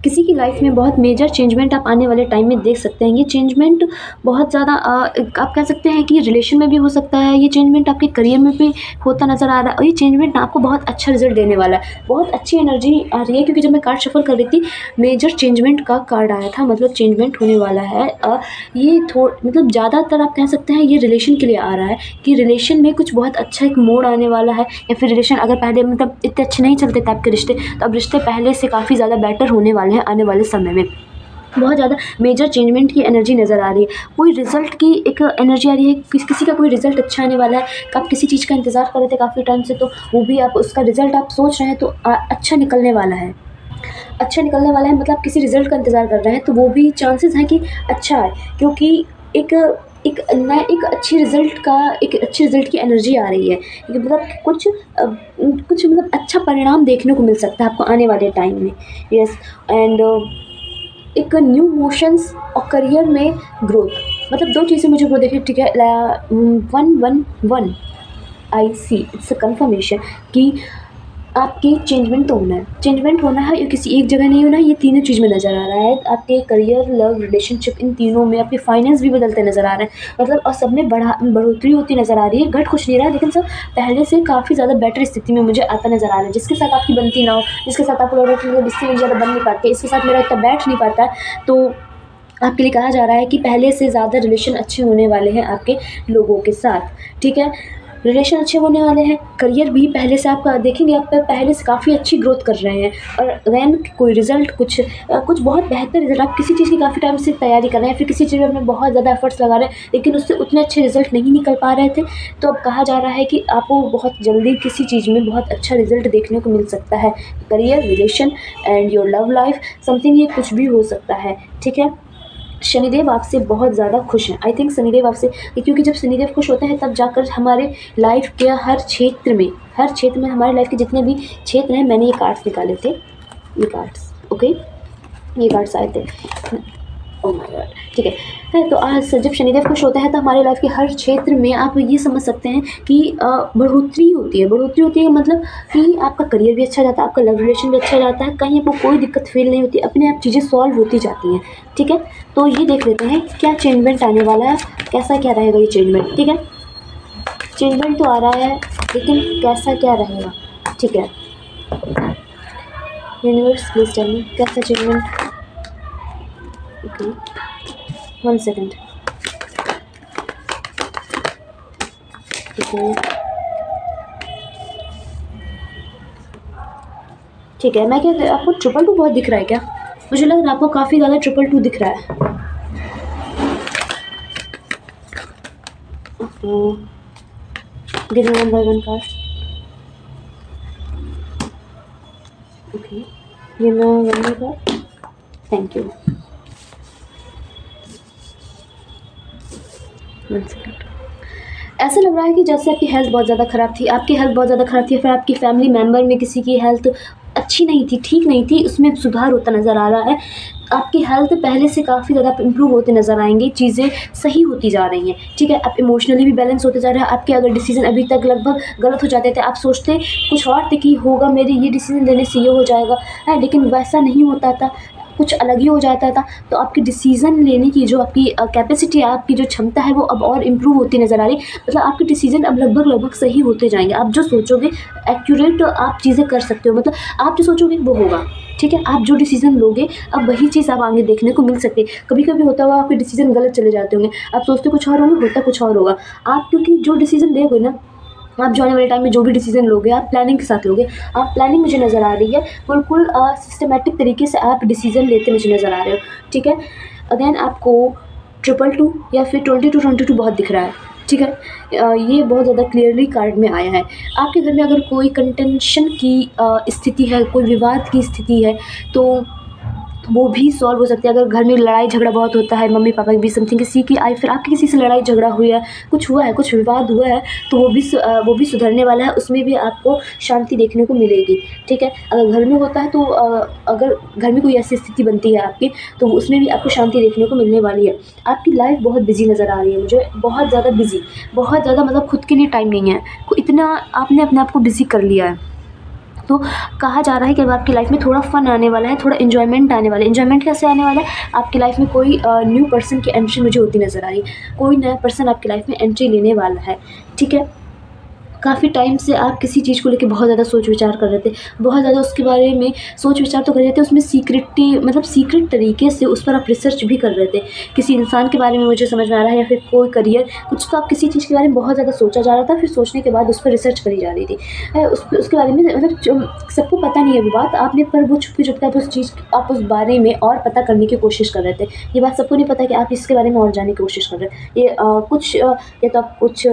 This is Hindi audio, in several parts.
किसी की लाइफ में बहुत मेजर चेंजमेंट आप आने वाले टाइम में देख सकते हैं। ये चेंजमेंट बहुत ज़्यादा आप कह सकते हैं कि रिलेशन में भी हो सकता है, ये चेंजमेंट आपके करियर में भी होता नज़र आ रहा है और ये चेंजमेंट आपको बहुत अच्छा रिजल्ट देने वाला है। बहुत अच्छी एनर्जी आ रही है क्योंकि जब मैं कार्ड शफल कर रही थी मेजर चेंजमेंट का कार्ड आया था, मतलब चेंजमेंट होने वाला है। ये मतलब ज़्यादातर आप कह सकते हैं ये रिलेशन के लिए आ रहा है कि रिलेशन में कुछ बहुत अच्छा एक मोड़ आने वाला है, या फिर रिलेशन अगर पहले मतलब इतने अच्छे नहीं चलते थे आपके रिश्ते, तो अब रिश्ते पहले से काफ़ी ज़्यादा बेटर होने वाले हैं आने वाले समय में। बहुत ज़्यादा मेजर चेंजमेंट की एनर्जी नज़र आ रही है, कोई रिज़ल्ट की एक एनर्जी आ रही है, किसी का कोई रिज़ल्ट अच्छा आने वाला है। आप किसी चीज़ का इंतज़ार कर रहे थे काफ़ी टाइम से, तो वो भी आप उसका रिज़ल्ट आप सोच रहे हैं तो अच्छा निकलने वाला है। अच्छा निकलने वाला है मतलब आप किसी रिज़ल्ट का इंतज़ार कर रहे हैं तो वो भी चांसेस हैं कि अच्छा है, क्योंकि एक एक अच्छे रिज़ल्ट की एनर्जी आ रही है। ये मतलब कुछ मतलब अच्छा परिणाम देखने को मिल सकता है आपको आने वाले टाइम में। यस। एंड एक न्यू मोशंस और करियर में ग्रोथ, मतलब 2 चीज़ें मुझे वो देखिए, ठीक है। 111 आई सी इट्स अ कन्फर्मेशन कि आपके चेंजमेंट होना है, ये किसी एक जगह नहीं होना है, ये तीनों चीज़ में नज़र आ रहा है। आपके करियर, लव, रिलेशनशिप, इन तीनों में आपके फाइनेंस भी बदलते नज़र आ रहे हैं, मतलब और सब में बढ़ोतरी होती नज़र आ रही है। घट कुछ नहीं रहा है, लेकिन सब पहले से काफ़ी ज़्यादा बेटर स्थिति में मुझे आता नज़र आ रहा है। जिसके साथ आपकी बनती ना हो, जिसके साथ आपको लग रहा है कि मतलब इससे ज़्यादा बन नहीं पाते, इसके साथ मेरा इतना बैठ नहीं पाता है, तो आपके लिए कहा जा रहा है कि पहले से ज़्यादा रिलेशन अच्छे होने वाले हैं आपके लोगों के साथ, ठीक है। रिलेशन अच्छे होने वाले हैं, करियर भी पहले से आप देखेंगे, आप पहले से काफ़ी अच्छी ग्रोथ कर रहे हैं। और अगेन कोई रिज़ल्ट कुछ बहुत बेहतर रिज़ल्ट, आप किसी चीज़ की काफ़ी टाइम से तैयारी कर रहे हैं, फिर किसी चीज़ में अपने बहुत ज़्यादा एफर्ट्स लगा रहे हैं, लेकिन उससे उतने अच्छे रिज़ल्ट नहीं निकल पा रहे थे, तो अब कहा जा रहा है कि आपको बहुत जल्दी किसी चीज़ में बहुत अच्छा रिज़ल्ट देखने को मिल सकता है। Career, relation and your love life, something, ये कुछ भी हो सकता है, ठीक है। शनिदेव आपसे बहुत ज़्यादा खुश हैं। आई थिंक शनिदेव आपसे, क्योंकि जब शनिदेव खुश होते हैं तब जाकर हमारे लाइफ के हर क्षेत्र में हमारे लाइफ के जितने भी क्षेत्र हैं, मैंने ये कार्ड्स निकाले थे, ये कार्ड्स, ओके, ये कार्ड्स आए थे। ओह माय गॉड, ठीक है। तो आज जब शनिदेव खुश होता है तो हमारे लाइफ के हर क्षेत्र में आप ये समझ सकते हैं कि बढ़ोतरी होती है, मतलब कि आपका करियर भी अच्छा जाता है, आपका लव रिलेशन भी अच्छा जाता है, कहीं आपको कोई दिक्कत फील नहीं होती, अपने आप चीज़ें सॉल्व होती जाती हैं, ठीक है। तो ये देख लेते हैं क्या चेंजमेंट आने वाला है, कैसा क्या रहेगा ये चेंजमेंट, ठीक है। चेंजमेंट तो आ रहा है, लेकिन कैसा क्या रहेगा, ठीक है। यूनिवर्स प्लीज टेल मी कैसा चेंजमेंट। Okay, 1 second. ठीक है, मैं क्या, आपको 222 बहुत दिख रहा है क्या? मुझे लग रहा है आपको काफ़ी ज़्यादा 222 दिख रहा है। Give me 1 by 1 card. Okay, ये मैं 1 by card, thank you. 1 second. ऐसा लग रहा है कि जैसे आपकी हेल्थ बहुत ज़्यादा ख़राब थी, आपकी हेल्थ बहुत ज़्यादा ख़राब थी, फिर आपकी फैमिली मेम्बर में किसी की हेल्थ अच्छी नहीं थी, ठीक नहीं थी, उसमें सुधार होता नज़र आ रहा है। आपकी हेल्थ पहले से काफ़ी ज़्यादा इम्प्रूव होते नज़र आएंगे, चीज़ें सही होती जा रही हैं, ठीक है। आप इमोशनली भी बैलेंस होते जा रहे हैं। आपके अगर डिसीजन अभी तक लगभग गलत हो जाते थे, आप सोचते कुछ और थे कि होगा, मेरे ये डिसीजन लेने से ये हो जाएगा है, लेकिन वैसा नहीं होता था, कुछ अलग ही हो जाता था। तो आपकी डिसीज़न लेने की जो आपकी कैपेसिटी है, आपकी जो क्षमता है, वो अब और इम्प्रूव होती नज़र आ रही है। मतलब आपके डिसीज़न अब लगभग सही होते जाएंगे। आप जो सोचोगे एक्यूरेट आप चीज़ें कर सकते हो, मतलब आप जो सोचोगे वो होगा, ठीक है। आप जो डिसीज़न लोगे अब वही चीज़ आप आगे देखने को मिल सकती है। कभी कभी होता हुआ आपके डिसीज़न गलत चले जाते होंगे, आप सोचते कुछ और होंगे, होता कुछ और होगा। आप क्योंकि जो डिसीज़न लोगे ना, आप जो आने वाले टाइम में जो भी डिसीजन लोगे, आप प्लानिंग के साथ लोगे। आप प्लानिंग मुझे नज़र आ रही है, बिल्कुल सिस्टमेटिक तरीके से आप डिसीजन लेते मुझे नज़र आ रहे हो, ठीक है। अगेन आपको 222 या फिर 2222 बहुत दिख रहा है, ठीक है। ये बहुत ज़्यादा क्लियरली कार्ड में आया है। आपके घर में अगर कोई कंटेंशन की स्थिति है, कोई विवाद की स्थिति है, तो वो भी सॉल्व हो सकती है। अगर घर में लड़ाई झगड़ा बहुत होता है, मम्मी पापा की भी समथिंग, किसी की आई, फिर आपकी किसी से लड़ाई झगड़ा हुआ है, कुछ हुआ है, कुछ विवाद हुआ है, तो वो भी सुधरने वाला है, उसमें भी आपको शांति देखने को मिलेगी, ठीक है। अगर घर में होता है तो अगर घर में कोई ऐसी स्थिति बनती है आपकी, तो उसमें भी आपको शांति देखने को मिलने वाली है। आपकी लाइफ बहुत बिजी नज़र आ रही है मुझे, बहुत ज़्यादा बिजी, बहुत ज़्यादा, मतलब खुद के लिए टाइम नहीं है, इतना आपने अपने आप को बिजी कर लिया है, तो कहा जा रहा है कि अब आपकी लाइफ में थोड़ा फन आने वाला है, थोड़ा एन्जॉयमेंट आने वाला है। एन्जॉयमेंट कैसे आने वाला है? आपकी लाइफ में कोई न्यू पर्सन की एंट्री मुझे होती नज़र आ रही है। कोई नया पर्सन आपकी लाइफ में एंट्री लेने वाला है, ठीक है। काफ़ी टाइम से आप किसी चीज़ को लेके बहुत ज़्यादा सोच विचार कर रहे थे, बहुत ज़्यादा उसके बारे में सोच विचार तो कर रहे थे, उसमें सीक्रेटी मतलब सीक्रेट तरीके से उस पर आप रिसर्च भी कर रहे थे। किसी इंसान के बारे में मुझे समझ में आ रहा है, या फिर कोई करियर कुछ, तो आप किसी चीज़ के बारे में बहुत ज़्यादा सोचा जा रहा था, फिर सोचने के बाद उस पर रिसर्च करी जा रही थी। उसके बारे में मतलब सबको पता नहीं है वो बात, आपने पर वो छुपके आप आप उस बारे में और पता करने की कोशिश कर रहे थे। ये बात सबको नहीं पता कि आप इसके बारे में और जानने की कोशिश कर रहे हैं। ये या तो आप कुछ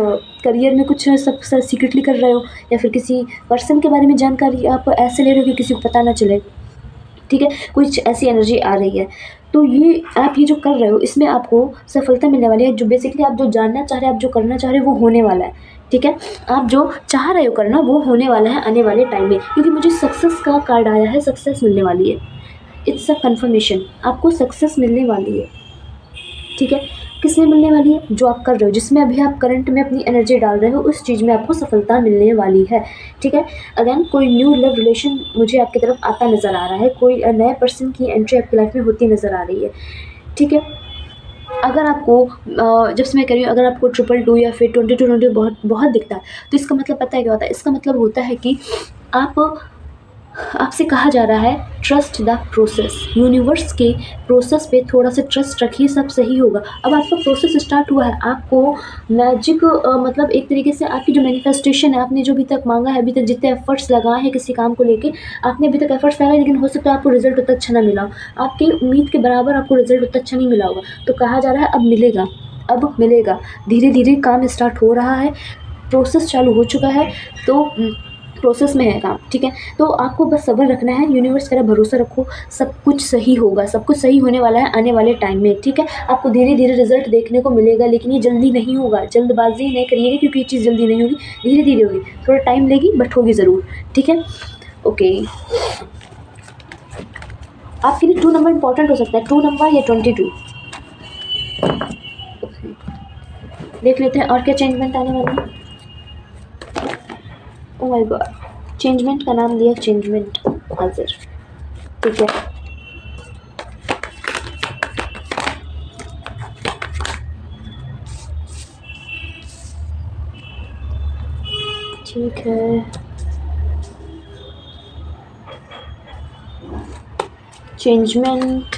करियर में कुछ सब सीक्रेटली कर रहे हो, या फिर किसी पर्सन के बारे में जानकारी आप ऐसे ले रहे हो कि किसी को पता ना चले, ठीक है। कुछ ऐसी एनर्जी आ रही है। तो ये आप ये जो कर रहे हो, इसमें आपको सफलता मिलने वाली है। जो बेसिकली आप जो जानना चाह रहे हैं, आप जो करना चाह रहे हो, वो होने वाला है, ठीक है। आप जो चाह रहे हो करना, वो होने वाला है आने वाले टाइम में, क्योंकि मुझे सक्सेस का कार्ड आया है, सक्सेस मिलने वाली है। इट्स अ कन्फर्मेशन, आपको सक्सेस मिलने वाली है, ठीक है। किस में मिलने वाली है? जो आप कर रहे हो, जिसमें अभी आप करंट में अपनी एनर्जी डाल रहे हो, उस चीज़ में आपको सफलता मिलने वाली है, ठीक है। अगेन कोई न्यू लव रिलेशन मुझे आपकी तरफ आता नज़र आ रहा है, कोई नए पर्सन की एंट्री आपकी लाइफ में होती नज़र आ रही है, ठीक है। अगर आपको जब से मैं कह रही हूँ, अगर आपको 222 या फिर 22 बहुत बहुत दिखता है, तो इसका मतलब पता है क्या होता है? इसका मतलब होता है कि आपसे कहा जा रहा है ट्रस्ट द प्रोसेस। यूनिवर्स के प्रोसेस पे थोड़ा सा ट्रस्ट रखिए, सब सही होगा। अब आपका प्रोसेस स्टार्ट हुआ है, आपको मैजिक मतलब एक तरीके से आपकी जो मैनिफेस्टेशन है, आपने जो अभी तक मांगा है, अभी तक जितने एफर्ट्स लगाए हैं किसी काम को लेके, आपने अभी तक एफर्ट्स लगाए, लेकिन हो सकता है आपको रिजल्ट उतना अच्छा ना मिला हो, आपकी उम्मीद के बराबर आपको रिजल्ट उतना अच्छा नहीं मिला होगा। तो कहा जा रहा है अब मिलेगा, अब मिलेगा। धीरे धीरे काम स्टार्ट हो रहा है, प्रोसेस चालू हो चुका है, तो प्रोसेस में है काम, ठीक है। तो आपको बस सब्र रखना है, यूनिवर्स का भरोसा रखो, सब कुछ सही होगा, सब कुछ सही होने वाला है आने वाले टाइम में, ठीक है। आपको धीरे धीरे रिजल्ट देखने को मिलेगा, लेकिन ये जल्दी नहीं होगा, जल्दबाजी नहीं करिएगा, क्योंकि ये चीज़ जल्दी नहीं होगी, धीरे धीरे होगी, थोड़ा टाइम लेगी, बट होगी ज़रूर, ठीक है। ओके, आपके लिए 2 नंबर इंपॉर्टेंट हो सकता है, 2 नंबर या 22। देख लेते हैं और क्या चेंजमेंट आने वाला है। ओह माय गॉड, चेंजमेंट का नाम दिया चेंजमेंट हाजिर, ठीक है। ठीक है, चेंजमेंट,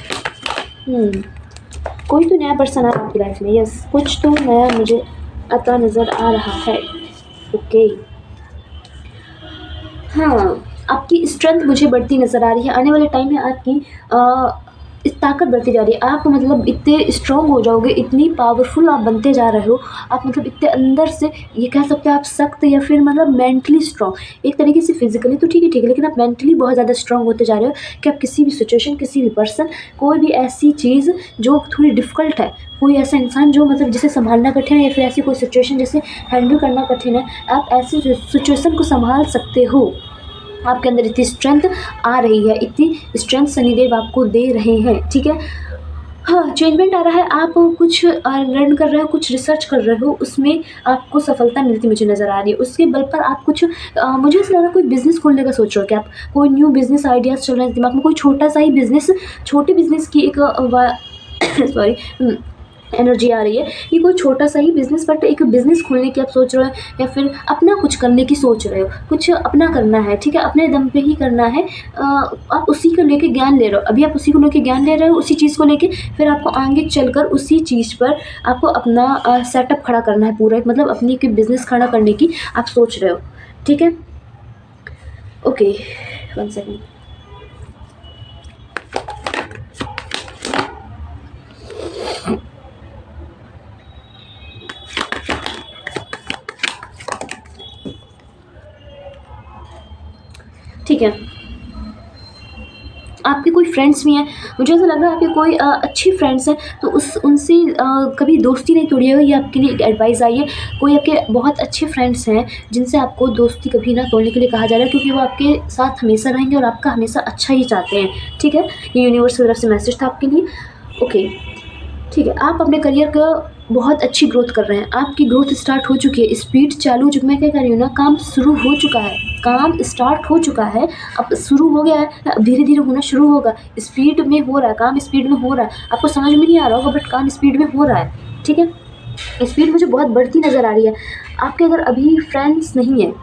कोई तो नया पर्सन आ रहा है आपकी लाइफ में, यस, कुछ तो नया मुझे आता नज़र आ रहा है, ओके। हाँ, आपकी स्ट्रेंथ मुझे बढ़ती नज़र आ रही है, आने वाले टाइम में आपकी इस ताकत बढ़ती जा रही है। आप मतलब इतने स्ट्रॉन्ग हो जाओगे, इतनी पावरफुल आप बनते जा रहे हो, आप मतलब इतने अंदर से, ये कह सकते हो आप सख्त, या फिर मतलब मेंटली स्ट्रॉन्ग। एक तरीके से फिजिकली तो ठीक है, लेकिन आप मेंटली बहुत ज़्यादा स्ट्रॉन्ग होते जा रहे हो, कि आप किसी भी सिचुएशन, किसी भी पर्सन, कोई भी ऐसी चीज़ जो थोड़ी डिफ़िकल्ट है, कोई ऐसा इंसान जो मतलब जिसे संभालना कठिन है, या फिर ऐसी कोई सिचुएशन जिसे हैंडल करना कठिन है, आप ऐसी सिचुएशन को संभाल सकते हो। आपके अंदर इतनी स्ट्रेंथ आ रही है, इतनी स्ट्रेंथ शनिदेव आपको दे रहे हैं, ठीक है। हाँ, चेंजमेंट आ रहा है, आप कुछ लर्न कर रहे हो, कुछ रिसर्च कर रहे हो, उसमें आपको सफलता मिलती मुझे नज़र आ रही है। उसके बल पर आप कुछ मुझे ऐसा लग रहा है कोई बिज़नेस खोलने का सोच रहे हो कि आप, कोई न्यू बिज़नेस आइडियाज़ चल रहे हैं दिमाग में, कोई छोटा सा ही बिज़नेस, छोटे बिज़नेस की एक सॉरी एनर्जी आ रही है, ये कोई छोटा सा ही बिज़नेस, बट एक बिज़नेस खोलने की आप सोच रहे हो, या फिर अपना कुछ करने की सोच रहे हो, कुछ अपना करना है, ठीक है, अपने दम पे ही करना है। आप उसी को लेके ज्ञान ले रहे हो, अभी आप उसी को लेके ज्ञान ले रहे हो, उसी चीज़ को लेके, फिर आपको आगे चलकर उसी चीज़ पर आपको अपना सेटअप खड़ा करना है पूरा, मतलब अपनी कोई बिज़नेस खड़ा करने की आप सोच रहे हो, ठीक है। Okay, 1 second. ठीक है, आपके कोई फ्रेंड्स भी हैं, मुझे ऐसा लग रहा है आपके कोई अच्छी फ्रेंड्स हैं, तो उनसे कभी दोस्ती नहीं तोड़िएगा, ये आपके लिए एक एडवाइस आई है। कोई आपके बहुत अच्छे फ्रेंड्स हैं जिनसे आपको दोस्ती कभी ना तोड़ने के लिए कहा जा रहा है, क्योंकि वो आपके साथ हमेशा रहेंगे और आपका हमेशा अच्छा ही चाहते हैं, ठीक है। ये यूनिवर्स की तरफ से मैसेज था आपके लिए, ओके। ठीक है, आप अपने करियर का बहुत अच्छी ग्रोथ कर रहे हैं, आपकी ग्रोथ स्टार्ट हो चुकी है, स्पीड चालू हो चुकी, मैं क्या कर रही हूँ ना, काम शुरू हो चुका है, काम स्टार्ट हो चुका है, अब शुरू हो गया है, अब धीरे-धीरे होना शुरू होगा, स्पीड में हो रहा है, काम स्पीड में हो रहा है, आपको समझ में नहीं आ रहा होगा बट काम स्पीड में हो रहा है, ठीक है? स्पीड मुझे बहुत बढ़ती नज़र आ रही है। आपके अगर अभी फ्रेंड्स नहीं हैं,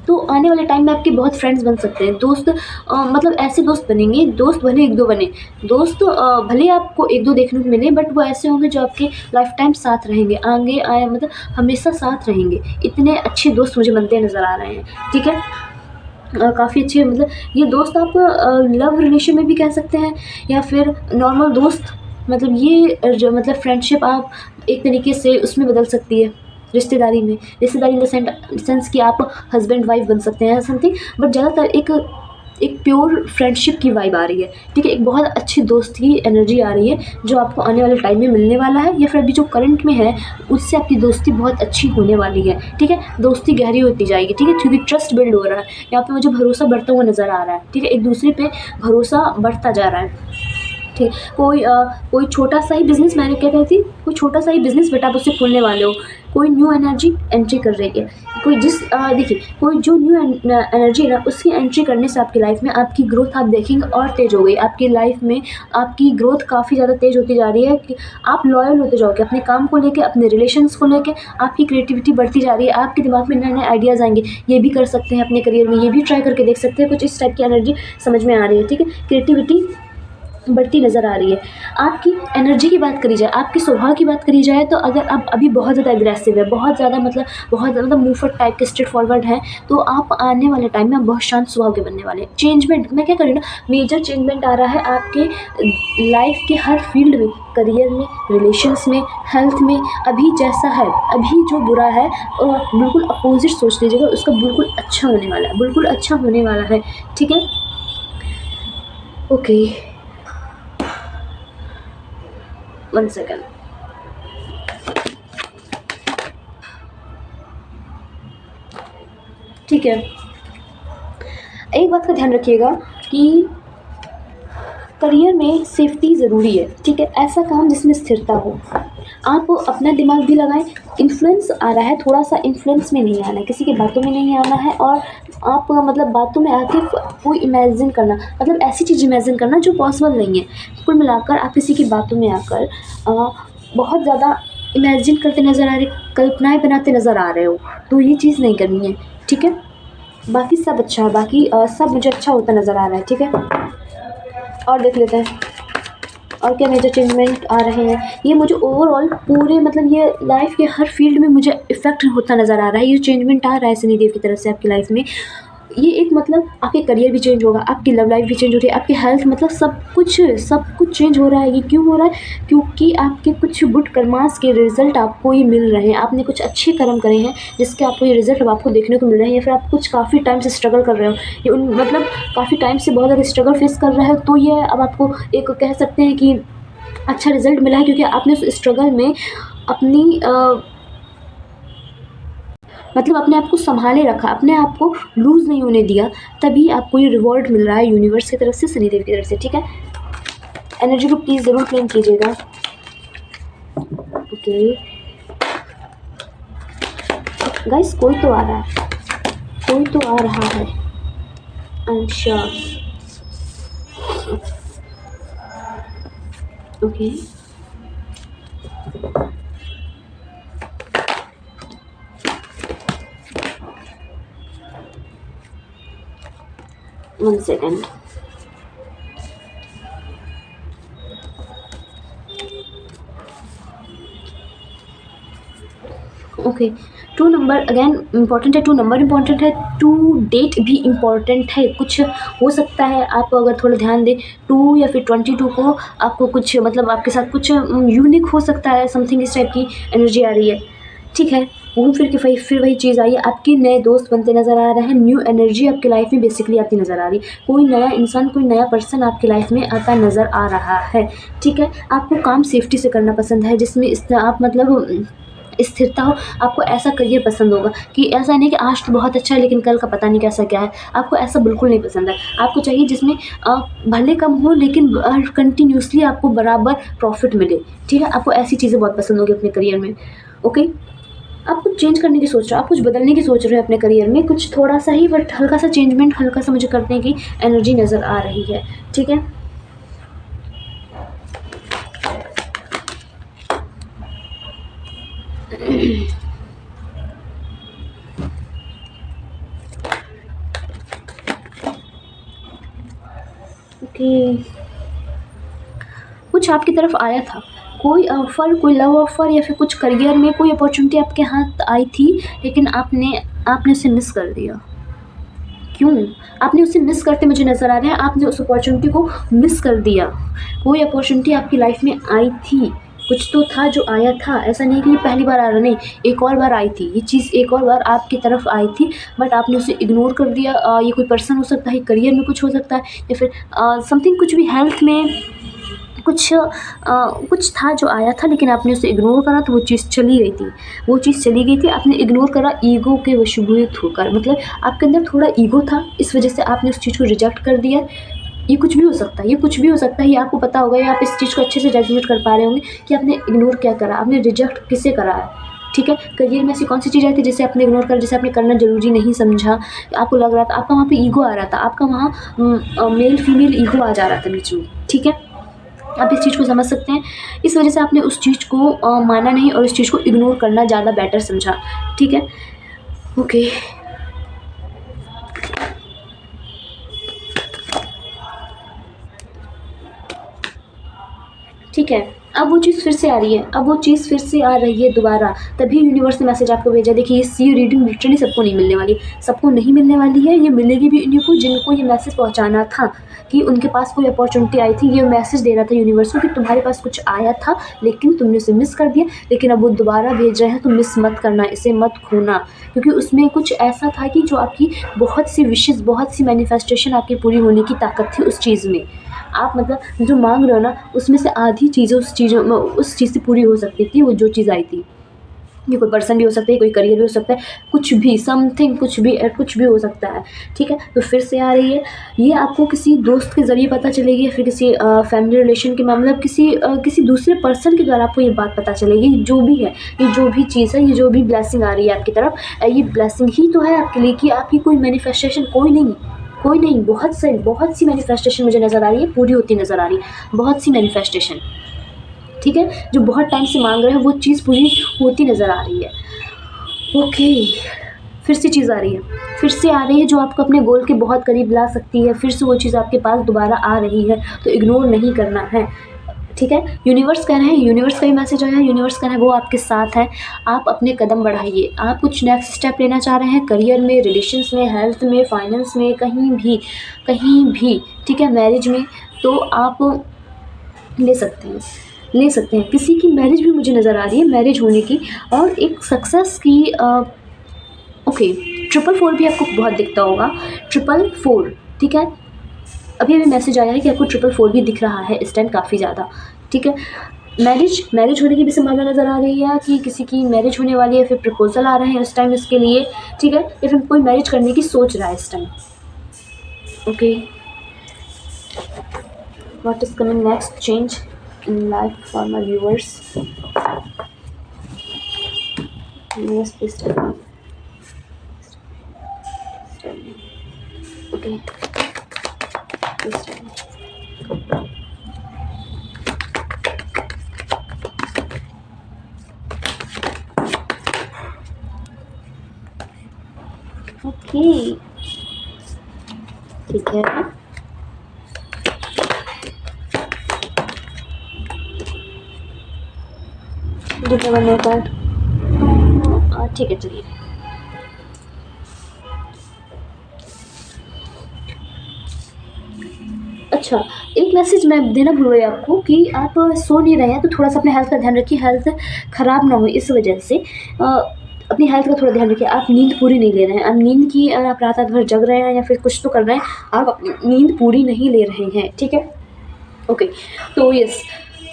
तो आने वाले टाइम में आपके बहुत फ्रेंड्स बन सकते हैं, दोस्त मतलब ऐसे दोस्त बनेंगे, दोस्त भले 1-2 बने, दोस्त भले ही आपको 1-2 देखने को मिले बट वो ऐसे होंगे जो आपके लाइफ टाइम साथ रहेंगे, आगे आए मतलब हमेशा साथ रहेंगे। इतने अच्छे दोस्त मुझे बनते नज़र आ रहे हैं, ठीक है? काफ़ी अच्छे मतलब ये दोस्त आप लव रिलेशन में भी कह सकते हैं या फिर नॉर्मल दोस्त, मतलब ये जो मतलब फ्रेंडशिप आप एक तरीके से उसमें बदल सकती है, रिश्तेदारी में। रिश्तेदारी इन द सेंस कि आप हस्बैंड वाइफ बन सकते हैं समथिंग, बट ज़्यादातर एक एक प्योर फ्रेंडशिप की वाइब आ रही है, ठीक है? एक बहुत अच्छी दोस्त की एनर्जी आ रही है जो आपको आने वाले टाइम में मिलने वाला है, या फिर अभी जो करंट में है उससे आपकी दोस्ती बहुत अच्छी होने वाली है, ठीक है? दोस्ती गहरी होती जाएगी, ठीक है? क्योंकि ट्रस्ट बिल्ड हो रहा है, यहाँ पे मुझे भरोसा बढ़ता हुआ नज़र आ रहा है, ठीक है? एक दूसरे पे भरोसा बढ़ता जा रहा है, ठीक। कोई छोटा सा ही बिज़नेस, मैंने क्या कही थी, कोई छोटा सा ही बिज़नेस बट आप उसे खोलने वाले हो, कोई न्यू एनर्जी एंट्री कर रही है, कोई देखिए कोई जो न्यू एनर्जी है ना उसकी एंट्री करने से आपकी लाइफ में आपकी ग्रोथ आप देखेंगे और तेज़ हो गई, आपकी लाइफ में आपकी ग्रोथ काफ़ी ज़्यादा तेज़ होती जा रही है कि आप लॉयल होते जाओगे अपने काम को लेके, अपने रिलेशंस को लेके, आपकी क्रिएटिविटी बढ़ती जा रही है, आपके दिमाग में नए-नए आइडियाज़ आएँगे, ये भी कर सकते हैं अपने करियर में, ये भी ट्राई करके देख सकते हैं, कुछ इस टाइप की एनर्जी समझ में आ रही है, ठीक है? क्रिएटिविटी बढ़ती नज़र आ रही है। आपकी एनर्जी की बात करी जाए, आपके स्वभाव की बात करी जाए, तो अगर आप अभी बहुत ज़्यादा एग्रेसिव है, बहुत ज़्यादा मुँहफट टाइप के स्ट्रेट फॉरवर्ड हैं, तो आप आने वाले टाइम में आप बहुत शांत स्वभाव के बनने वाले हैं। चेंजमेंट मैं क्या कर रही हूँ ना, मेजर चेंजमेंट आ रहा है आपके लाइफ के हर फील्ड में, करियर में, रिलेशंस में, हेल्थ में। अभी जैसा है, अभी जो बुरा है बिल्कुल अपोज़िट सोच लीजिएगा, उसका बिल्कुल अच्छा होने वाला है, बिल्कुल अच्छा होने वाला है, ठीक है? Okay, 1 second. ठीक है, एक बात का ध्यान रखिएगा कि करियर में सेफ्टी ज़रूरी है, ठीक है? ऐसा काम जिसमें स्थिरता हो, आप अपना दिमाग भी लगाएं। इन्फ्लुएंस आ रहा है, थोड़ा सा इन्फ्लुएंस में नहीं आना है, किसी की बातों में नहीं आना है, और आप मतलब बातों में आके कोई इमेजिन करना, मतलब ऐसी चीज़ इमेजिन करना जो पॉसिबल नहीं है। कुल मिलाकर आप किसी की बातों में आकर बहुत ज़्यादा इमेजिन करते नज़र आ रहे, कल्पनाएँ बनाते नज़र आ रहे हो, तो ये चीज़ नहीं करनी है, ठीक है? बाकी सब अच्छा है, बाकी सब मुझे अच्छा होता नज़र आ रहा है, ठीक है? और देख लेते हैं और क्या मेजर चेंजमेंट आ रहे हैं। ये मुझे ओवरऑल पूरे मतलब ये लाइफ के हर फील्ड में मुझे इफ़ेक्ट होता नज़र आ रहा है। ये चेंजमेंट आ रहा है शनिदेव की तरफ से आपकी लाइफ में। ये एक मतलब आपके करियर भी चेंज होगा, आपकी लव लाइफ भी चेंज हो रही है, आपकी हेल्थ मतलब सब कुछ चेंज हो रहा है। ये क्यों हो रहा है? क्योंकि आपके कुछ गुड कर्मास के रिज़ल्ट आपको ये मिल रहे हैं। आपने कुछ अच्छे कर्म करे हैं जिसके आपको ये रिज़ल्ट अब आपको देखने को मिल रहे हैं, या फिर आप कुछ काफ़ी टाइम से स्ट्रगल कर रहे हो, ये मतलब काफ़ी टाइम से बहुत ज़्यादा स्ट्रगल फेस कर रहे हो, तो ये अब आपको एक कह सकते हैं कि अच्छा रिज़ल्ट मिला है, क्योंकि आपने उस स्ट्रगल में अपनी मतलब अपने आप को संभाले रखा, अपने आप को लूज़ नहीं होने दिया, तभी आपको ये रिवॉर्ड मिल रहा है यूनिवर्स की तरफ से, शनिदेव की तरफ से, ठीक है? एनर्जी को प्लीज़ ज़रूर क्लेम कीजिएगा। ओके गाइस, कोई तो आ रहा है, कोई तो आ रहा है, I am sure. Okay one second. Okay, 2 number again important है, 2 नंबर इम्पॉर्टेंट है, 2 डेट भी इम्पॉर्टेंट है। कुछ हो सकता है आप अगर थोड़ा ध्यान दें 2 या फिर 22 को आपको कुछ मतलब आपके साथ कुछ यूनिक हो सकता है, समथिंग इस टाइप की एनर्जी आ रही है, ठीक है? घूम फिर के फिर वही चीज़ आई है, आपके नए दोस्त बनते नज़र आ रहे हैं, न्यू एनर्जी आपकी लाइफ में बेसिकली आती नज़र आ रही है, कोई नया इंसान, कोई नया पर्सन आपकी लाइफ में आता नज़र आ रहा है, ठीक है? आपको काम सेफ्टी से करना पसंद है, जिसमें इस आप मतलब स्थिरता हो, आपको ऐसा करियर पसंद होगा कि ऐसा नहीं कि आज तो बहुत अच्छा है लेकिन कल का पता नहीं कैसा क्या है, आपको ऐसा बिल्कुल नहीं पसंद है। आपको चाहिए जिसमें भले कम हो लेकिन कंटिन्यूअसली आपको बराबर प्रॉफ़िट मिले, ठीक है? आपको ऐसी चीज़ें बहुत पसंद होगी अपने करियर में, ओके? आप कुछ चेंज करने की सोच रहे हो, आप कुछ बदलने की सोच रहे हो अपने करियर में, कुछ थोड़ा-सा ही बट हल्का-सा चेंजमेंट, हल्का-सा मुझे करने की एनर्जी नज़र आ रही है, ठीक है? ओके, कुछ आपकी तरफ आया था, कोई ऑफ़र, कोई लव ऑफ़र या फिर कुछ करियर में कोई अपॉर्च्युनिटी आपके हाथ आई थी, लेकिन आपने आपने उसे मिस कर दिया। क्यों? आपने उसे मिस करते मुझे नज़र आ रहा है, आपने उस अपॉर्च्युनिटी को मिस कर दिया। कोई अपॉर्च्युनिटी आपकी लाइफ़ में आई थी, कुछ तो था जो आया था, ऐसा नहीं कि ये पहली बार आ रहा, नहीं, एक और बार आई थी, ये चीज़ एक और बार आपकी तरफ आई थी बट आपने उसे इग्नोर कर दिया। ये कोई पर्सन हो सकता है, करियर में कुछ हो सकता है या फिर समथिंग कुछ भी हेल्थ में कुछ था जो आया था लेकिन आपने उसे इग्नोर करा तो वो चीज़ चली गई थी। वो चीज़ चली गई थी, आपने इग्नोर करा ईगो के वशीभूत होकर, मतलब आपके अंदर थोड़ा ईगो था, इस वजह से आपने उस चीज़ को रिजेक्ट कर दिया। ये कुछ भी हो सकता है, ये कुछ भी हो सकता है, ये आपको पता होगा या आप इस चीज़ को अच्छे से रेज़ोनेट कर पा रहे होंगे कि आपने इग्नोर क्या करा, आपने रिजेक्ट किसे करा है, ठीक है? करियर में ऐसी कौन-सी चीज़ आई थी जिसे आपने इग्नोर करा, जिसे आपने करना ज़रूरी नहीं समझा, आपको लग रहा था आपका वहाँ पे ईगो आ रहा था, आपका वहाँ मेल-फीमेल ईगो आ जा रहा था बीच में, ठीक है? आप इस चीज़ को समझ सकते हैं। इस वजह से आपने उस चीज़ को माना नहीं और इस चीज़ को इग्नोर करना ज़्यादा बेटर समझा, ठीक है? ओके, ठीक है। अब वो चीज़ फिर से आ रही है, अब वो चीज़ फिर से आ रही है दोबारा, तभी यूनिवर्स ने मैसेज आपको भेजा। देखिए, ये सी रीडिंग लिटरली सबको नहीं मिलने वाली, सबको नहीं मिलने वाली है, ये मिलेगी भी उन्हीं को जिनको ये मैसेज पहुँचाना था कि उनके पास कोई अपॉर्च्युनिटी आई थी। ये मैसेज दे रहा था यूनिवर्स को कि तुम्हारे पास कुछ आया था लेकिन तुमने उसे मिस कर दिया, लेकिन अब वो दोबारा भेज रहे हैं तो मिस मत करना, इसे मत खोना, क्योंकि उसमें कुछ ऐसा था कि जो आपकी बहुत सी विशेज़, बहुत सी मैनिफेस्टेशन आपकी पूरी होने की ताकत थी उस चीज़ में। आप मतलब जो माँग रहे हो ना, उसमें से आधी चीज़ें उस चीज़ से पूरी हो सकती थी, वो जो चीज़ आई थी। ये कोई पर्सन भी हो सकता है, कोई करियर भी हो सकता है, कुछ भी, समथिंग, कुछ भी हो सकता है, ठीक है? तो फिर से आ रही है, ये आपको किसी दोस्त के ज़रिए पता चलेगी या फिर किसी फैमिली रिलेशन के मतलब किसी दूसरे पर्सन के द्वारा आपको ये बात पता चलेगी। जो भी है, ये जो भी चीज़ है, ये जो भी ब्लेसिंग आ रही है आपकी तरफ, ये ब्लेसिंग ही तो है आपके लिए कि आपकी कोई मैनिफेस्टेशन, कोई नहीं, बहुत सी मैनिफेस्टेशन मुझे नज़र आ रही है, पूरी होती नज़र आ रही है, बहुत सी मैनिफेस्टेशन, ठीक है? जो बहुत टाइम से माँग रहे हैं वो चीज़ पूरी होती नज़र आ रही है। ओके, फिर से चीज़ आ रही है, फिर से आ रही है जो आपको अपने गोल के बहुत करीब ला सकती है, फिर से वो चीज़ आपके पास दोबारा आ रही है, तो इग्नोर नहीं करना है, ठीक है? यूनिवर्स कह रहे हैं, यूनिवर्स का ही मैसेज आया है, यूनिवर्स कह रहा है वो आपके साथ है, आप अपने कदम बढ़ाइए। आप कुछ नेक्स्ट स्टेप लेना चाह रहे हैं करियर में, रिलेशंस में, हेल्थ में, फाइनेंस में, कहीं भी, ठीक है? मैरिज में, तो आप ले सकते हैं, ले सकते हैं। किसी की मैरिज भी मुझे नज़र आ रही है, मैरिज होने की और एक सक्सेस की। ओके, 444 भी आपको बहुत दिखता होगा, 444, ठीक है? अभी मैसेज आया है कि आपको 444 भी दिख रहा है इस टाइम काफ़ी ज़्यादा, ठीक है? मैरिज होने की भी संभावना नज़र आ रही है कि किसी की मैरिज होने वाली है, फिर प्रपोज़ल आ रहे हैं इस टाइम इसके लिए, ठीक है? या फिर कोई मैरिज करने की सोच रहा है इस time. Okay, what is coming next change in life for my viewers? Yes, please tell me. Okay, please tell me. Okay, ठीक है। ठीक है, चलिए। अच्छा, एक मैसेज मैं देना भूल गई आपको कि आप सो नहीं रहे हैं तो थोड़ा सा अपने हेल्थ का ध्यान रखिए, हेल्थ ख़राब ना हो इस वजह से। अपनी हेल्थ का थोड़ा ध्यान रखिए। आप नींद पूरी नहीं ले रहे हैं, आप नींद की आप रात भर जग रहे हैं या फिर कुछ तो कर रहे हैं, आप अपनी नींद पूरी नहीं ले रहे हैं, ठीक है? ओके, तो यस,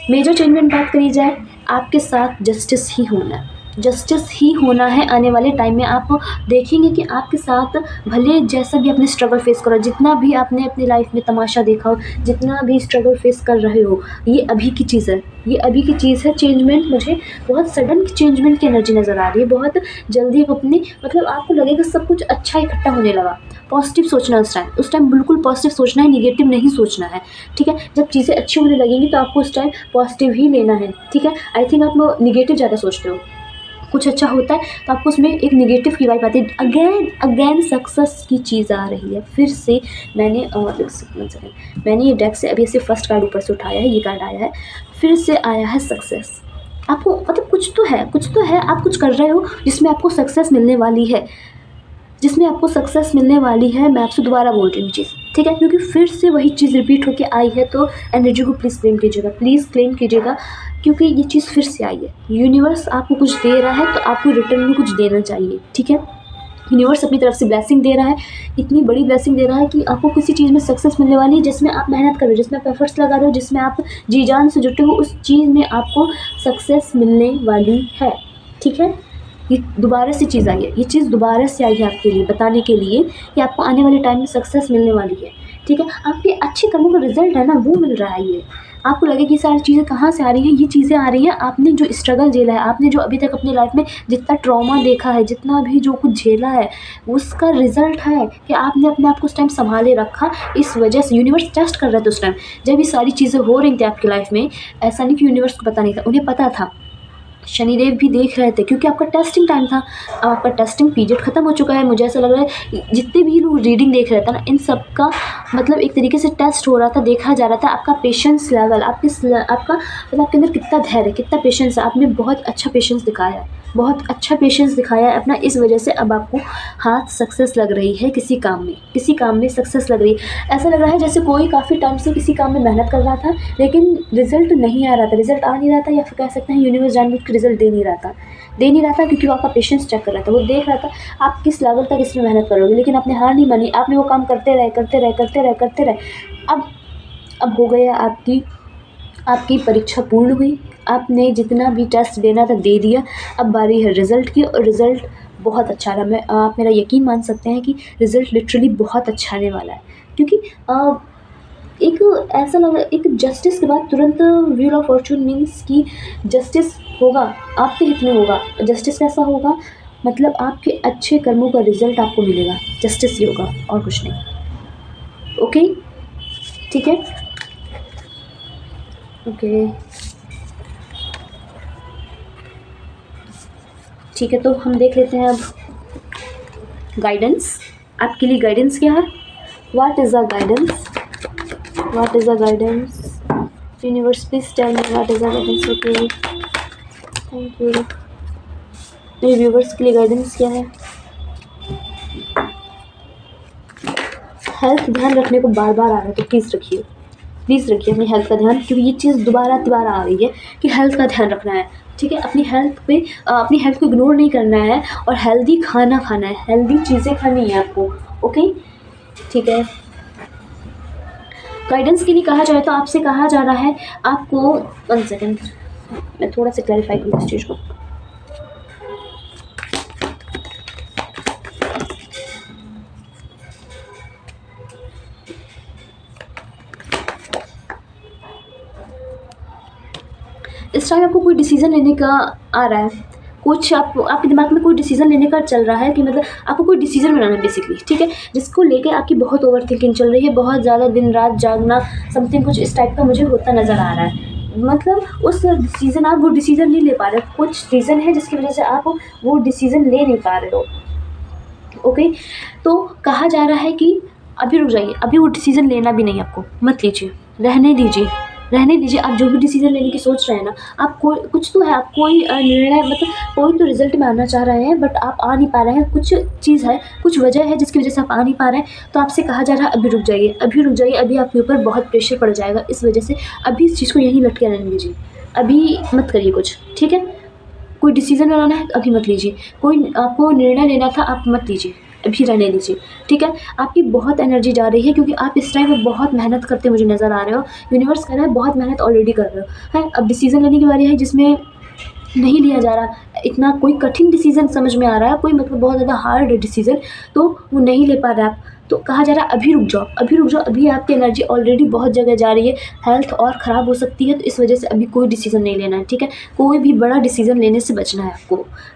मेजर चेंजमेंट बात करी जाए, आपके साथ जस्टिस ही होना है, जस्टिस ही होना है आने वाले टाइम में। आप देखेंगे कि आपके साथ भले जैसा भी आपने स्ट्रगल फेस करा, जितना भी आपने अपनी लाइफ में तमाशा देखा हो, जितना भी स्ट्रगल फेस कर रहे हो, ये अभी की चीज़ है, ये अभी की चीज़ है। चेंजमेंट, मुझे बहुत सडन चेंजमेंट की एनर्जी नज़र आ रही है, बहुत जल्दी आप अपनी मतलब आपको लगेगा सब कुछ अच्छा इकट्ठा होने लगा। पॉजिटिव सोचना उस टाइम बिल्कुल पॉजिटिव सोचना है, निगेटिव नहीं सोचना है, ठीक है। जब चीज़ें अच्छी होने लगेंगी तो आपको उस टाइम पॉजिटिव ही लेना है, ठीक है। आई थिंक आप निगेटिव ज़्यादा सोचते हो। कुछ अच्छा होता है तो आपको उसमें एक नेगेटिव की वाइब आती है। अगेन सक्सेस की चीज़ आ रही है फिर से। मैंने मैंने ये डेक से अभी ऐसे फर्स्ट कार्ड ऊपर से उठाया है, ये कार्ड आया है, फिर से आया है सक्सेस। आपको मतलब कुछ तो है, आप कुछ कर रहे हो जिसमें आपको सक्सेस मिलने वाली है, जिसमें आपको सक्सेस मिलने वाली है। मैं आपसे दोबारा बोल रही हूँ चीज़, ठीक है, क्योंकि फिर से वही चीज़ रिपीट होके आई है। तो एनर्जी को प्लीज़ क्लेम कीजिएगा, क्योंकि ये चीज़ फिर से आई है। यूनिवर्स आपको कुछ दे रहा है तो आपको रिटर्न में कुछ देना चाहिए, ठीक है। यूनिवर्स अपनी तरफ से ब्लेसिंग दे रहा है, इतनी बड़ी ब्लेसिंग दे रहा है कि आपको किसी चीज़ में सक्सेस मिलने वाली है जिसमें आप मेहनत कर रहे हो, जिसमें आप एफर्ट्स लगा रहे हो, जिसमें आप जी जान से जुटे हो, उस चीज़ में आपको सक्सेस मिलने वाली है, ठीक है। ये दोबारा से चीज़ आई है, ये चीज़ दोबारा से आई है आपके लिए बताने के लिए कि आपको आने वाले टाइम में सक्सेस मिलने वाली है, ठीक है। आपके अच्छे कर्मों का रिजल्ट है ना, वो मिल रहा है। ये आपको लगे कि सारी चीज़ें कहाँ से आ रही हैं, ये चीज़ें आ रही हैं आपने जो स्ट्रगल झेला है, आपने जो अभी तक अपनी लाइफ में जितना ट्रॉमा देखा है, जितना भी जो कुछ झेला है, उसका रिजल्ट है कि आपने अपने आप को उस टाइम संभाले रखा। इस वजह से यूनिवर्स टेस्ट कर रहा था उस टाइम जब ये सारी चीज़ें हो रही थी आपकी लाइफ में। ऐसा नहीं कि यूनिवर्स को पता नहीं था, उन्हें पता था। शनिदेव भी देख रहे थे क्योंकि आपका टेस्टिंग टाइम था। अब आपका टेस्टिंग पीरियड ख़त्म हो चुका है। मुझे ऐसा लग रहा है जितने भी लोग रीडिंग देख रहे थे ना, इन सब का मतलब एक तरीके से टेस्ट हो रहा था, देखा जा रहा था आपका पेशेंस लेवल, आपका मतलब आपके अंदर कितना धैर्य, कितना पेशेंस है। आपने बहुत अच्छा पेशेंस दिखाया है, बहुत अच्छा पेशेंस दिखाया है अपना। इस वजह से अब आपको हाथ सक्सेस लग रही है, किसी काम में सक्सेस लग रही है। ऐसा लग रहा है जैसे कोई काफ़ी टाइम से किसी काम में मेहनत कर रहा था लेकिन रिजल्ट नहीं आ रहा था, रिजल्ट आ नहीं रहा था, या फिर कह सकते हैं यूनिवर्स जानबूझ के रिजल्ट दे नहीं रहा था क्योंकि वो आपका पेशेंस चेक कर रहा था। वो देख रहा था आप किस लेवल तक इसमें मेहनत करोगे, लेकिन आपने हार नहीं मानी, आपने वो काम करते रहे। अब हो गया, आपकी परीक्षा पूर्ण हुई, आपने जितना भी टेस्ट देना था दे दिया। अब बारी है रिज़ल्ट की, और रिज़ल्ट बहुत अच्छा रहा। आप मेरा यकीन मान सकते हैं कि रिज़ल्ट लिटरली बहुत अच्छा आने वाला है, क्योंकि एक ऐसा लगा, एक जस्टिस के बाद तुरंत व्हील ऑफ फॉर्चून मीन्स कि जस्टिस होगा, आपके हित में होगा। जस्टिस कैसा होगा, मतलब आपके अच्छे कर्मों का रिज़ल्ट आपको मिलेगा, जस्टिस ही होगा और कुछ नहीं। ओके, ठीक है, ओके, ठीक है। तो हम देख लेते हैं अब गाइडेंस। आपके लिए गाइडेंस क्या है? What is the guidance? Universe please tell me what is the guidance. Okay, thank you. मेरे व्यूवर्स के लिए गाइडेंस क्या है? हेल्थ ध्यान रखने को बार बार आ रहा है, तो प्लीज़ रखिए अपनी हेल्थ का ध्यान, क्योंकि ये चीज़ दोबारा आ रही है कि हेल्थ का ध्यान रखना है, ठीक है। अपनी हेल्थ को इग्नोर नहीं करना है, और हेल्दी खाना खाना है, हेल्दी चीज़ें खानी है आपको। ओके, ठीक है। गाइडेंस के लिए कहा जाए तो आपसे कहा जा रहा है आपको, 1 सेकेंड, मैं थोड़ा सा क्लैरिफाई करूँ इस चीज़ को। इस टाइम आपको कोई डिसीज़न लेने का आ रहा है, कुछ आपके दिमाग में कोई डिसीज़न लेने का चल रहा है कि मतलब आपको कोई डिसीज़न बनाना है बेसिकली, ठीक है, जिसको लेके आपकी बहुत ओवर थिंकिंग चल रही है, बहुत ज़्यादा दिन रात जागना, समथिंग कुछ इस टाइप का मुझे होता नज़र आ रहा है। मतलब आप वो डिसीज़न नहीं ले पा रहे हो, कुछ रीज़न है जिसकी वजह से आप वो डिसीज़न ले नहीं पा रहे हो। ओके, तो कहा जा रहा है कि अभी रुक जाइए, अभी वो डिसीज़न लेना भी नहीं, आपको मत लीजिए, रहने दीजिए। आप जो भी डिसीज़न लेने की सोच रहे हैं ना, आप कुछ तो है, आप कोई निर्णय, मतलब कोई तो रिजल्ट में आना चाह रहे हैं बट आप आ नहीं पा रहे हैं, कुछ चीज़ है, कुछ वजह है जिसकी वजह से आप आ नहीं पा रहे हैं। तो आपसे कहा जा रहा है अभी रुक जाइए, अभी आपके ऊपर बहुत प्रेशर पड़ जाएगा, इस वजह से अभी इस चीज़ को यहीं लटके रहने दीजिए, अभी मत करिए कुछ, ठीक है। कोई डिसीज़न बनाना है अभी मत लीजिए, कोई आपको निर्णय लेना था आप मत लीजिए, अभी रहने दीजिए, ठीक है। आपकी बहुत एनर्जी जा रही है क्योंकि आप इस टाइम पे बहुत मेहनत करते मुझे नज़र आ रहे हो। यूनिवर्स कह रहा है बहुत मेहनत ऑलरेडी कर रहे हो, है अब डिसीज़न लेने की बारी है जिसमें नहीं लिया जा रहा, इतना कोई कठिन डिसीज़न समझ में आ रहा है, कोई मतलब बहुत ज़्यादा हार्ड डिसीज़न, तो वो नहीं ले पा रहे आप, तो कहा जा रहा है अभी रुक जाओ, अभी रुक जाओ, अभी आपकी एनर्जी ऑलरेडी बहुत जगह जा रही है, हेल्थ और ख़राब हो सकती है, तो इस वजह से अभी कोई डिसीज़न नहीं लेना है, ठीक है? कोई भी बड़ा डिसीज़न लेने से बचना है आपको,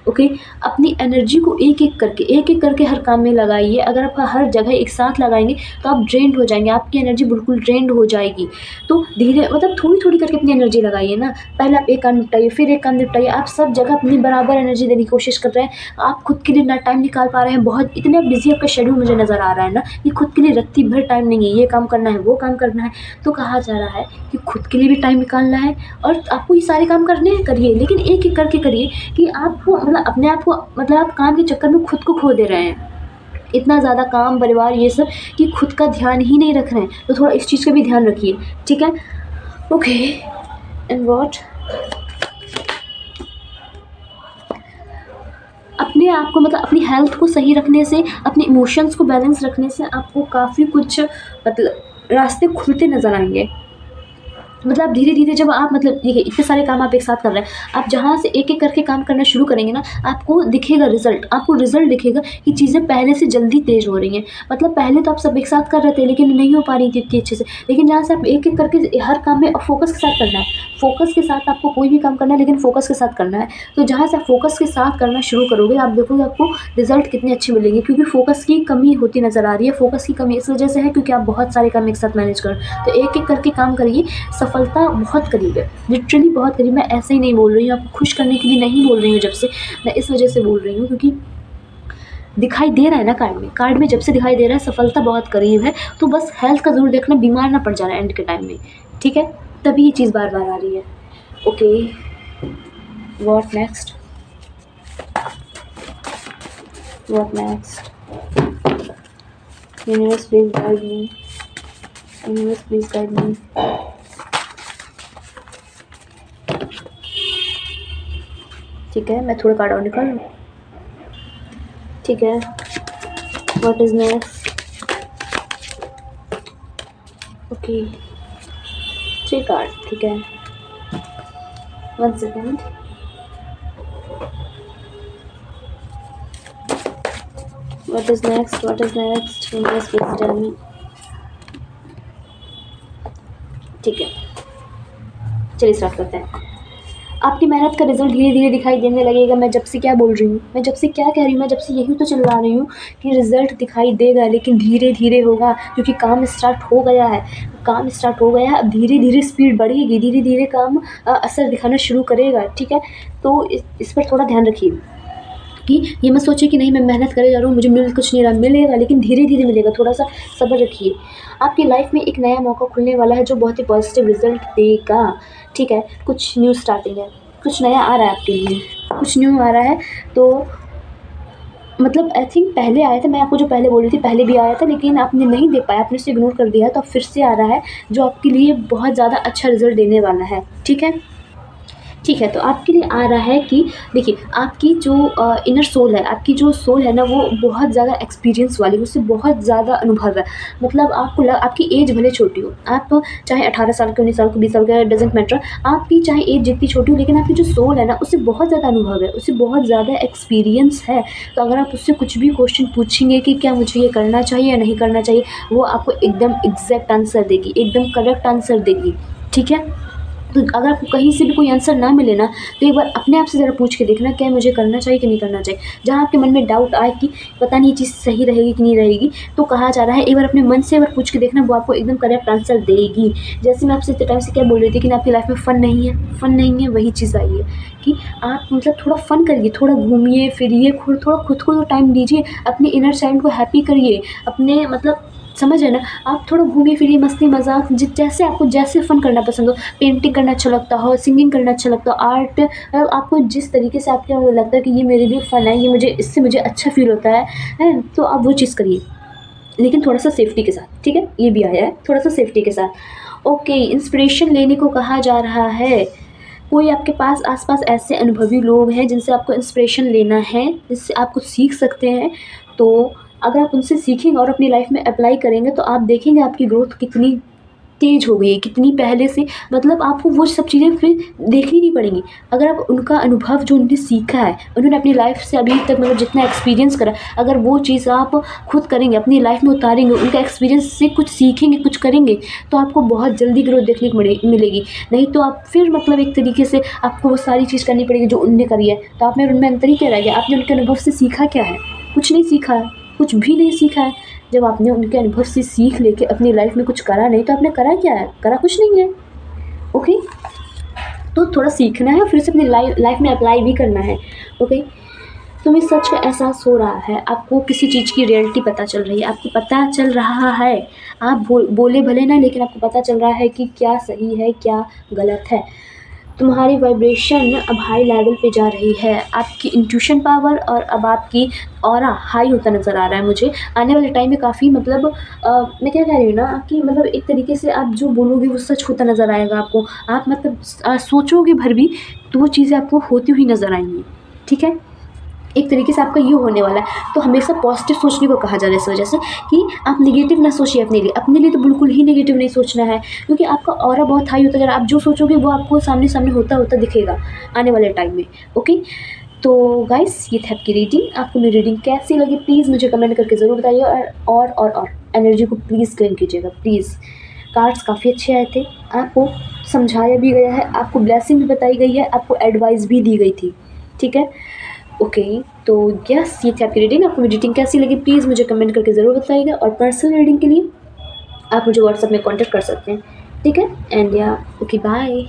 ओके? अपनी एनर्जी को एक-एक करके हर काम में लगाइए। अगर आप हर जगह एक साथ लगाएँगे तो आप ड्रेन्ड हो जाएँगे, आपकी एनर्जी बिल्कुल ड्रेन्ड हो जाएगी। तो धीरे मतलब थोड़ी-थोड़ी करके अपनी एनर्जी लगाइए ना। पहले आप एक काम निपटाइए, फिर एक काम निपटाइए। आप सब जगह अपनी बराबर एनर्जी देने की कोशिश कर रहे हैं। आप खुद के लिए ना टाइम निकाल पा रहे हैं, बहुत इतने बिज़ी आपका शेड्यूल मुझे नज़र आ रहा है ना कि खुद के लिए रत्ती भर टाइम नहीं है। ये काम करना है, वो काम करना है। तो कहा जा रहा है कि खुद के लिए भी टाइम निकालना है और आपको ये सारे काम करने हैं, करिए, लेकिन एक-एक करके करिए कि आपको मतलब अपने आप को मतलब आप काम के चक्कर में खुद को खो दे रहे हैं। इतना ज़्यादा काम, परिवार ये सब कि खुद का ध्यान ही नहीं रख रहे हैं, तो थोड़ा इस चीज़ का भी ध्यान रखिए, ठीक है? Okay, and what? अपने आप को मतलब अपनी हेल्थ को सही रखने से, अपने इमोशंस को बैलेंस रखने से आपको काफ़ी कुछ मतलब रास्ते खुलते नज़र आएँगे। मतलब धीरे-धीरे जब आप मतलब देखिए इतने सारे काम आप एक साथ कर रहे हैं, आप जहाँ से एक-एक करके काम करना शुरू करेंगे ना, आपको दिखेगा रिज़ल्ट, आपको रिज़ल्ट दिखेगा कि चीज़ें पहले से जल्दी तेज़ हो रही हैं। मतलब पहले तो आप सब एक साथ कर रहे थे लेकिन नहीं हो पा रही थी इतनी अच्छे से, लेकिन जहाँ से आप एक-एक करके हर काम में फ़ोकस के साथ करना है, फ़ोकस के साथ आपको कोई भी काम करना है लेकिन फ़ोकस के साथ करना है। तो जहाँ से आप फ़ोकस के साथ करना शुरू करोगे, आप देखोगे आपको रिज़ल्ट कितने अच्छे मिलेंगे, क्योंकि फ़ोकस की कमी होती नज़र आ रही है। फ़ोकस की कमी इस वजह से है क्योंकि आप बहुत सारे काम एक साथ मैनेज कर, तो एक-एक करके काम करिए, सफलता बहुत करीब है, लिटरली बहुत करीब। मैं ऐसे ही नहीं बोल रही हूँ, आपको खुश करने के लिए नहीं बोल रही हूँ जब से, मैं इस वजह से बोल रही हूँ क्योंकि दिखाई दे रहा है ना कार्ड में जब से दिखाई दे रहा है सफलता बहुत करीब है। तो बस हेल्थ का ज़रूर देखना, बीमार ना पड़ जाना एंड के टाइम में, ठीक है? तभी ये चीज़ बार-बार आ रही है। Okay, what next? What next? Universe please guide me, universe please guide me. ठीक है, मैं थोड़े कार्ड और निकाल लूँ, ठीक है? What is next? Okay, 3 card, ठीक है? 1 second. What is next? What is next? Universe please tell me. ठीक है, चलिए स्टार्ट करते हैं। आपकी मेहनत का रिजल्ट धीरे धीरे दिखाई देने लगेगा। मैं जब से क्या बोल रही हूँ, मैं जब से क्या कह रही हूँ, मैं जब से यही तो चिल्ला रही हूँ कि रिजल्ट दिखाई देगा, लेकिन धीरे धीरे होगा क्योंकि काम स्टार्ट हो गया है। काम स्टार्ट हो गया है, अब धीरे धीरे स्पीड बढ़ेगी, धीरे धीरे काम असर दिखाना शुरू करेगा, ठीक है? तो इस पर थोड़ा ध्यान रखिए कि ये मत सोचिए कि नहीं मैं मेहनत करे जा रहा हूँ, मुझे मिल कुछ नहीं रहा, मिलेगा लेकिन धीरे धीरे मिलेगा, थोड़ा सा सब्र रखिए। आपकी लाइफ में एक नया मौका खुलने वाला है जो बहुत ही पॉजिटिव रिजल्ट देगा, ठीक है? कुछ न्यू स्टार्टिंग है, कुछ नया आ रहा है आपके लिए, कुछ न्यू आ रहा है। तो मतलब आई थिंक पहले आया था, मैं आपको जो पहले बोल रही थी पहले भी आया था, लेकिन आपने नहीं देख पाया, आपने उसे इग्नोर कर दिया, तो अब फिर से आ रहा है जो आपके लिए बहुत ज़्यादा अच्छा रिजल्ट देने वाला है, ठीक है? ठीक है, तो आपके लिए आ रहा है कि देखिए आपकी जो इनर सोल है, आपकी जो सोल है ना, वो बहुत ज़्यादा एक्सपीरियंस वाली, उससे बहुत ज़्यादा अनुभव है। मतलब आपको आपकी एज भले छोटी हो, आप चाहे 18 साल के, 19 साल के, 20 साल के, डजेंट मैटर, आपकी चाहे एज जितनी छोटी हो, लेकिन आपकी जो सोल है ना, उससे बहुत ज़्यादा अनुभव है, उससे बहुत ज़्यादा एक्सपीरियंस है। तो अगर आप उससे कुछ भी क्वेश्चन पूछेंगे कि क्या मुझे ये करना चाहिए या नहीं करना चाहिए, वो आपको एकदम एग्जैक्ट आंसर देगी, एकदम करेक्ट आंसर देगी, ठीक है? तो अगर आपको कहीं से भी कोई आंसर ना मिले ना, तो एक बार अपने आप से ज़रा पूछ के देखना क्या मुझे करना चाहिए कि नहीं करना चाहिए। जहाँ आपके मन में डाउट आए कि पता नहीं ये चीज़ सही रहेगी कि नहीं रहेगी, तो कहा जा रहा है एक बार अपने मन से एक बार पूछ के देखना, वो आपको एकदम करेक्ट आंसर देगी। जैसे मैं आपसे इतने टाइम से क्या बोल रही थी कि आपकी लाइफ में फ़न नहीं है, फ़न नहीं है, वही चीज़ आई है कि आप मतलब थोड़ा फ़न करिए, थोड़ा घूमिए फिरिए, थोड़ा खुद को तो टाइम दीजिए, अपने इनर चाइल्ड को हैप्पी करिए, अपने मतलब समझ रहे ना? आप थोड़ा घूमिए फिरिए, मस्ती मज़ाक जैसे आपको जैसे फ़न करना पसंद हो, पेंटिंग करना अच्छा लगता हो, सिंगिंग करना अच्छा लगता हो, आर्ट आपको जिस तरीके से आपको लगता है कि ये मेरे लिए फ़न है, ये मुझे इससे मुझे अच्छा फ़ील होता है? तो आप वो चीज़ करिए, लेकिन थोड़ा-सा सेफ्टी के साथ, ठीक है? ये भी आया है, थोड़ा-सा सेफ्टी के साथ। ओके, इंस्पिरेशन लेने को कहा जा रहा है। कोई आपके पास आस-पास ऐसे अनुभवी लोग हैं जिनसे आपको इंस्पिरेशन लेना है, जिससे आप कुछ सीख सकते हैं। तो अगर आप उनसे सीखेंगे और अपनी लाइफ में अप्लाई करेंगे, तो आप देखेंगे आपकी ग्रोथ कितनी तेज़ हो गई है, कितनी पहले से, मतलब आपको वो सब चीज़ें फिर देखनी नहीं पड़ेंगी। अगर आप उनका अनुभव जो उन्होंने सीखा है, उन्होंने अपनी लाइफ से अभी तक मतलब जितना एक्सपीरियंस करा, अगर वो चीज़ आप खुद करेंगे, अपनी लाइफ में उतारेंगे, उनका एक्सपीरियंस से कुछ सीखेंगे, कुछ करेंगे, तो आपको बहुत जल्दी ग्रोथ देखने को मिलेगी। नहीं तो आप फिर मतलब एक तरीके से आपको वो सारी चीज़ करनी पड़ेगी जो उनने करी है, तो आप में उनमें अंतर ही क्या रह गया? आपने उनके अनुभव से सीखा क्या है? कुछ नहीं सीखा है, कुछ भी नहीं सीखा है। जब आपने उनके अनुभव से सीख लेके अपनी लाइफ में कुछ करा नहीं, तो आपने करा क्या है? करा कुछ नहीं है। ओके, तो थोड़ा सीखना है, फिर से अपनी लाइफ में अप्लाई भी करना है। ओके, तुम्हें सच का एहसास हो रहा है, आपको किसी चीज़ की रियलिटी पता चल रही है, आपको पता चल रहा है, आप बोले भले ना, लेकिन आपको पता चल रहा है कि क्या सही है क्या गलत है। तुम्हारी वाइब्रेशन अब हाई लेवल पे जा रही है, आपकी इंट्यूशन पावर और अब आपकी ऑरा हाई होता नज़र आ रहा है मुझे। आने वाले टाइम में काफ़ी मतलब मैं क्या कह रही हूँ ना कि मतलब एक तरीके से आप जो बोलोगे वो सच होता नज़र आएगा आपको। आप मतलब सोचोगे भर भी तो वो चीज़ें आपको होती हुई नज़र आएंगी। ठीक है, एक तरीके से आपका ये होने वाला है। तो हमेशा पॉजिटिव सोचने को कहा जा रहा है इस वजह से कि आप नेगेटिव ना सोचिए अपने लिए तो बिल्कुल ही नेगेटिव नहीं सोचना है, क्योंकि आपका ऑरा बहुत हाई होता जा रहा है। आप जो सोचोगे वो आपको सामने सामने होता होता दिखेगा आने वाले टाइम में। ओके, तो गाइस ये थी आपकी रीडिंग। आपको मेरी रीडिंग कैसी लगी प्लीज़ मुझे कमेंट करके ज़रूर बताइए, और एनर्जी को प्लीज़ क्लेम कीजिएगा प्लीज़। कार्ड्स काफ़ी अच्छे आए थे, आपको समझाया भी गया है, आपको ब्लेसिंग भी बताई गई है, आपको एडवाइस भी दी गई थी। ठीक है, ओके, तो यस ये थी आपकी रीडिंग। आपको मेरी रीडिंग कैसी लगी प्लीज़ मुझे कमेंट करके ज़रूर बताइएगा, और पर्सनल रीडिंग के लिए आप मुझे व्हाट्सएप में कांटेक्ट कर सकते हैं। ठीक है, एंड या ओके बाय।